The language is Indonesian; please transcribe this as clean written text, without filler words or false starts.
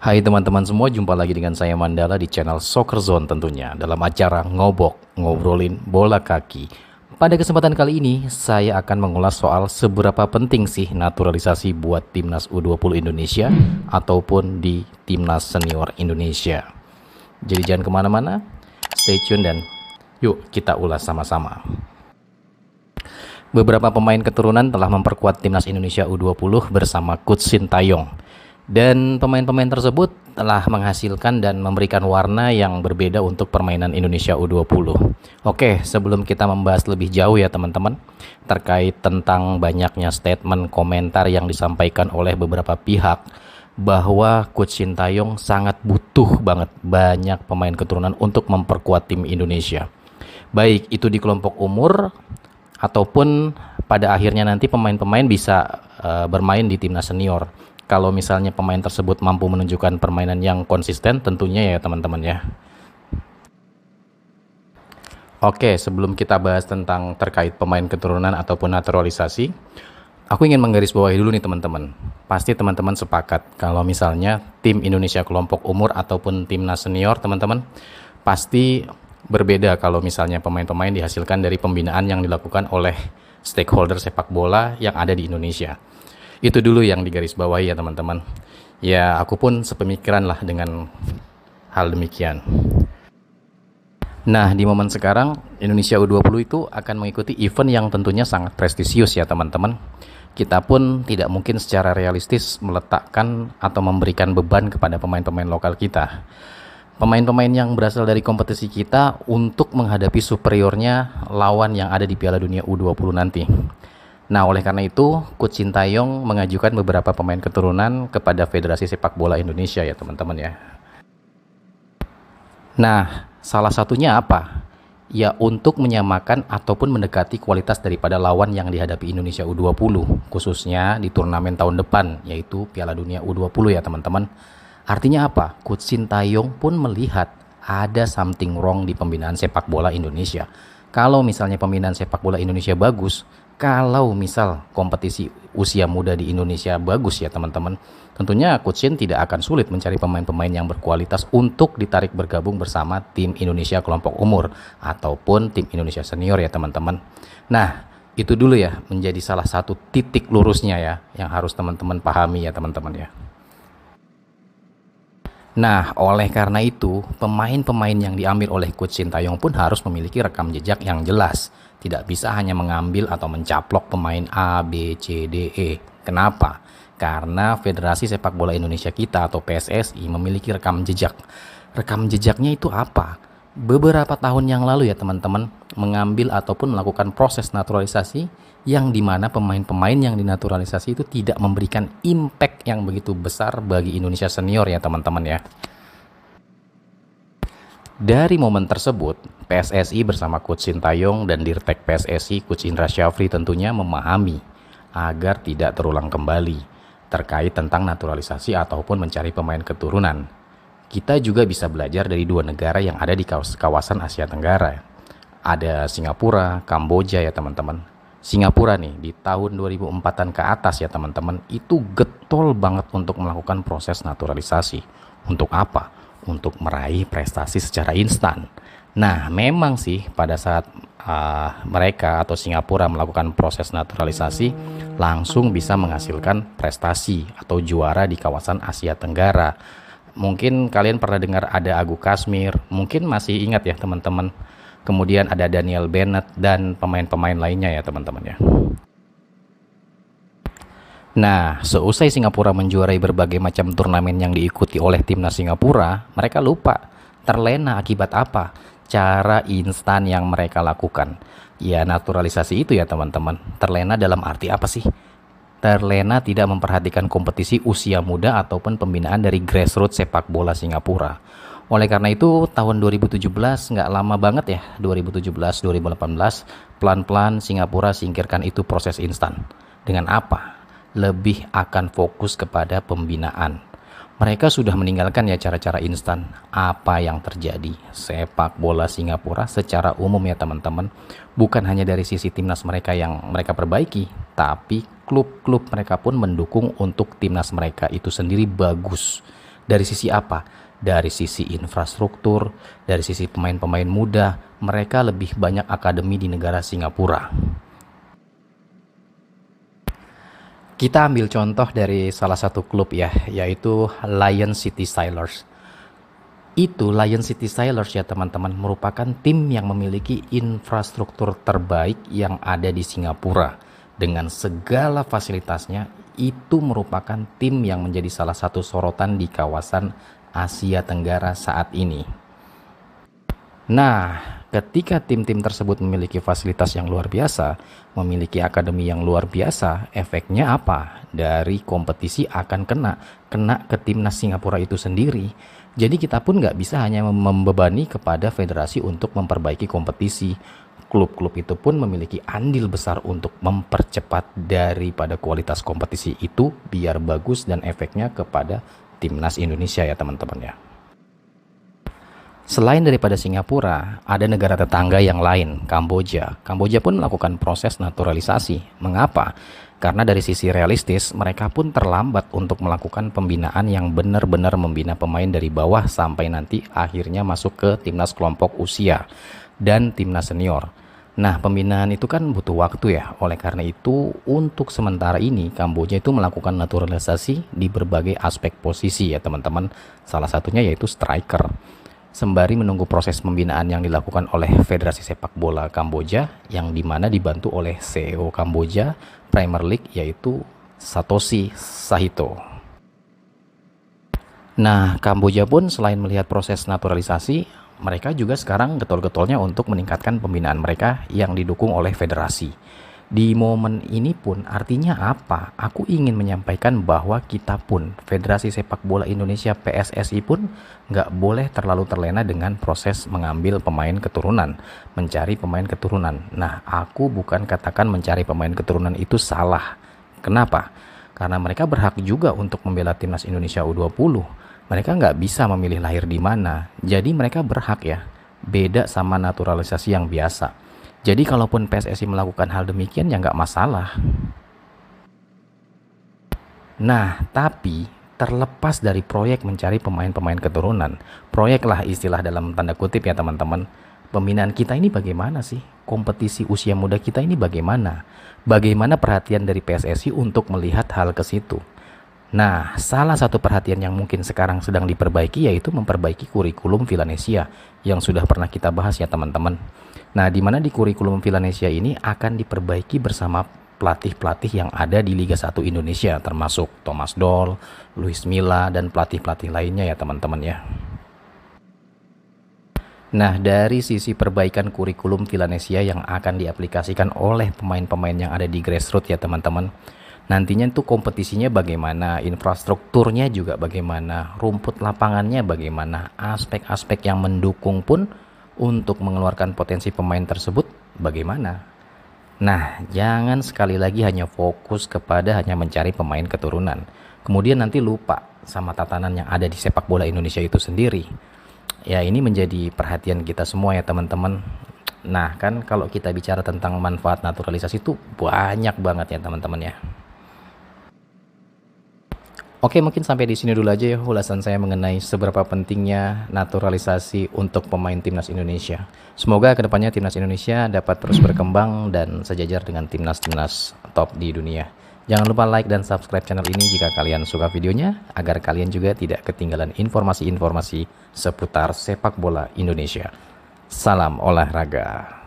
Hai teman-teman semua, jumpa lagi dengan saya Mandala di channel Soccer Zone tentunya dalam acara ngobrolin bola kaki. Pada kesempatan kali ini, saya akan mengulas soal seberapa penting sih naturalisasi buat timnas U20 Indonesia ataupun di timnas senior Indonesia. Jadi jangan kemana-mana, stay tune dan yuk kita ulas sama-sama. Beberapa pemain keturunan telah memperkuat timnas Indonesia U20 bersama Coach Sintayong. Dan pemain-pemain tersebut telah menghasilkan dan memberikan warna yang berbeda untuk permainan Indonesia U20. Oke, sebelum kita membahas lebih jauh ya teman-teman, terkait tentang banyaknya statement komentar yang disampaikan oleh beberapa pihak bahwa Coach Sintayong sangat butuh banget banyak pemain keturunan untuk memperkuat tim Indonesia. Baik itu di kelompok umur ataupun pada akhirnya nanti pemain-pemain bisa bermain di timnas senior. Kalau misalnya pemain tersebut mampu menunjukkan permainan yang konsisten tentunya ya teman-teman ya. Oke, sebelum kita bahas tentang terkait pemain keturunan ataupun naturalisasi, aku ingin menggarisbawahi dulu nih teman-teman. Pasti teman-teman sepakat kalau misalnya tim Indonesia kelompok umur ataupun timnas senior teman-teman pasti berbeda kalau misalnya pemain-pemain dihasilkan dari pembinaan yang dilakukan oleh stakeholder sepak bola yang ada di Indonesia. Itu dulu yang digarisbawahi ya teman-teman. Ya aku pun sepemikiran lah dengan hal demikian. Nah di momen sekarang Indonesia U20 itu akan mengikuti event yang tentunya sangat prestisius ya teman-teman. Kita pun tidak mungkin secara realistis meletakkan atau memberikan beban kepada pemain-pemain lokal kita. Pemain-pemain yang berasal dari kompetisi kita untuk menghadapi superiornya lawan yang ada di Piala Dunia U20 nanti. Nah, oleh karena itu, Coach Sintayong mengajukan beberapa pemain keturunan kepada Federasi Sepak Bola Indonesia ya teman-teman ya. Nah, salah satunya apa? Ya untuk menyamakan ataupun mendekati kualitas daripada lawan yang dihadapi Indonesia U20, khususnya di turnamen tahun depan, yaitu Piala Dunia U20 ya teman-teman. Artinya apa? Coach Sintayong pun melihat ada something wrong di pembinaan sepak bola Indonesia. Kalau misalnya pembinaan sepak bola Indonesia bagus, kalau misal kompetisi usia muda di Indonesia bagus ya teman-teman, tentunya Coach Shin tidak akan sulit mencari pemain-pemain yang berkualitas untuk ditarik bergabung bersama tim Indonesia kelompok umur ataupun tim Indonesia senior ya teman-teman. Nah, itu dulu ya menjadi salah satu titik lurusnya ya yang harus teman-teman pahami ya teman-teman ya. Nah, oleh karena itu, pemain-pemain yang diambil oleh Coach Sintayong pun harus memiliki rekam jejak yang jelas. Tidak bisa hanya mengambil atau mencaplok pemain A, B, C, D, E. Kenapa? Karena Federasi Sepak Bola Indonesia kita atau PSSI memiliki rekam jejak. Rekam jejaknya itu apa? Beberapa tahun yang lalu ya teman-teman, mengambil ataupun melakukan proses naturalisasi yang dimana pemain-pemain yang dinaturalisasi itu tidak memberikan impact yang begitu besar bagi Indonesia senior ya teman-teman ya. Dari momen tersebut, PSSI bersama Coach Sintayong dan Dirtek PSSI Coach Indra Syafri tentunya memahami agar tidak terulang kembali terkait tentang naturalisasi ataupun mencari pemain keturunan. Kita juga bisa belajar dari dua negara yang ada di kawasan Asia Tenggara. Ada Singapura, Kamboja ya teman-teman. Singapura nih di tahun 2004-an ke atas ya teman-teman itu getol banget untuk melakukan proses naturalisasi. Untuk apa? Untuk meraih prestasi secara instan. Nah memang sih pada saat mereka atau Singapura melakukan proses naturalisasi langsung bisa menghasilkan prestasi atau juara di kawasan Asia Tenggara. Mungkin kalian pernah dengar ada Agu Kasmir, mungkin masih ingat ya teman-teman. Kemudian ada Daniel Bennett dan pemain-pemain lainnya ya teman-teman ya. Nah, seusai Singapura menjuarai berbagai macam turnamen yang diikuti oleh timnas Singapura, mereka lupa terlena akibat apa? Cara instan yang mereka lakukan. Ya naturalisasi itu ya teman-teman. Terlena dalam arti apa sih? Terlena tidak memperhatikan kompetisi usia muda ataupun pembinaan dari grassroots sepak bola Singapura. Oleh karena itu tahun 2017 nggak lama banget ya, 2017-2018 pelan-pelan Singapura singkirkan itu proses instan. Dengan apa? Lebih akan fokus kepada pembinaan. Mereka sudah meninggalkan ya cara-cara instan. Apa yang terjadi? Sepak bola Singapura secara umum ya teman-teman, bukan hanya dari sisi timnas mereka yang mereka perbaiki, tapi klub-klub mereka pun mendukung untuk timnas mereka itu sendiri bagus. Dari sisi apa? Dari sisi infrastruktur, dari sisi pemain-pemain muda, mereka lebih banyak akademi di negara Singapura. Kita ambil contoh dari salah satu klub ya, yaitu Lion City Sailors. Lion City Sailors ya teman-teman, merupakan tim yang memiliki infrastruktur terbaik yang ada di Singapura. Dengan segala fasilitasnya, itu merupakan tim yang menjadi salah satu sorotan di kawasan Asia Tenggara saat ini. Nah, ketika tim-tim tersebut memiliki fasilitas yang luar biasa, memiliki akademi yang luar biasa, efeknya apa? Dari kompetisi akan kena ke timnas Singapura itu sendiri. Jadi kita pun nggak bisa hanya membebani kepada federasi untuk memperbaiki kompetisi. Klub-klub itu pun memiliki andil besar untuk mempercepat daripada kualitas kompetisi itu biar bagus dan efeknya kepada timnas Indonesia ya teman-teman ya. Selain daripada Singapura, ada negara tetangga yang lain, Kamboja. Kamboja pun melakukan proses naturalisasi. Mengapa? Karena dari sisi realistis, mereka pun terlambat untuk melakukan pembinaan yang benar-benar membina pemain dari bawah sampai nanti akhirnya masuk ke timnas kelompok usia dan timnas senior. Nah, pembinaan itu kan butuh waktu ya. Oleh karena itu, untuk sementara ini Kamboja itu melakukan naturalisasi di berbagai aspek posisi ya teman-teman. Salah satunya yaitu striker. Sembari menunggu proses pembinaan yang dilakukan oleh Federasi Sepak Bola Kamboja yang dimana dibantu oleh CEO Kamboja Premier League yaitu Satoshi Sahito. Nah, Kamboja pun selain melihat proses naturalisasi, mereka juga sekarang getol-getolnya untuk meningkatkan pembinaan mereka yang didukung oleh federasi. Di momen ini pun artinya apa? Aku ingin menyampaikan bahwa kita pun, Federasi Sepak Bola Indonesia PSSI pun nggak boleh terlalu terlena dengan proses mengambil pemain keturunan, mencari pemain keturunan. Nah, aku bukan katakan mencari pemain keturunan itu salah. Kenapa? Karena mereka berhak juga untuk membela timnas Indonesia U20. Mereka nggak bisa memilih lahir di mana. Jadi mereka berhak ya. Beda sama naturalisasi yang biasa. Jadi kalaupun PSSI melakukan hal demikian ya nggak masalah. Nah, tapi terlepas dari proyek mencari pemain-pemain keturunan, proyek lah istilah dalam tanda kutip ya teman-teman, pembinaan kita ini bagaimana sih? Kompetisi usia muda kita ini bagaimana? Bagaimana perhatian dari PSSI untuk melihat hal ke situ? Nah, salah satu perhatian yang mungkin sekarang sedang diperbaiki yaitu memperbaiki kurikulum Vilanesia yang sudah pernah kita bahas ya teman-teman. Nah, di mana di kurikulum Vilanesia ini akan diperbaiki bersama pelatih-pelatih yang ada di Liga 1 Indonesia termasuk Thomas Doll, Luis Milla, dan pelatih-pelatih lainnya ya teman-teman ya. Nah, dari sisi perbaikan kurikulum Vilanesia yang akan diaplikasikan oleh pemain-pemain yang ada di grassroots ya teman-teman. Nantinya itu kompetisinya bagaimana, infrastrukturnya juga bagaimana, rumput lapangannya bagaimana, aspek-aspek yang mendukung pun untuk mengeluarkan potensi pemain tersebut bagaimana. Nah, jangan sekali lagi hanya fokus kepada hanya mencari pemain keturunan. Kemudian nanti lupa sama tatanan yang ada di sepak bola Indonesia itu sendiri. Ya, ini menjadi perhatian kita semua ya teman-teman. Nah, kan kalau kita bicara tentang manfaat naturalisasi itu banyak banget ya teman-teman ya. Oke, mungkin sampai di sini dulu aja ya ulasan saya mengenai seberapa pentingnya naturalisasi untuk pemain timnas Indonesia. Semoga kedepannya timnas Indonesia dapat terus berkembang dan sejajar dengan timnas-timnas top di dunia. Jangan lupa like dan subscribe channel ini jika kalian suka videonya, agar kalian juga tidak ketinggalan informasi-informasi seputar sepak bola Indonesia. Salam olahraga.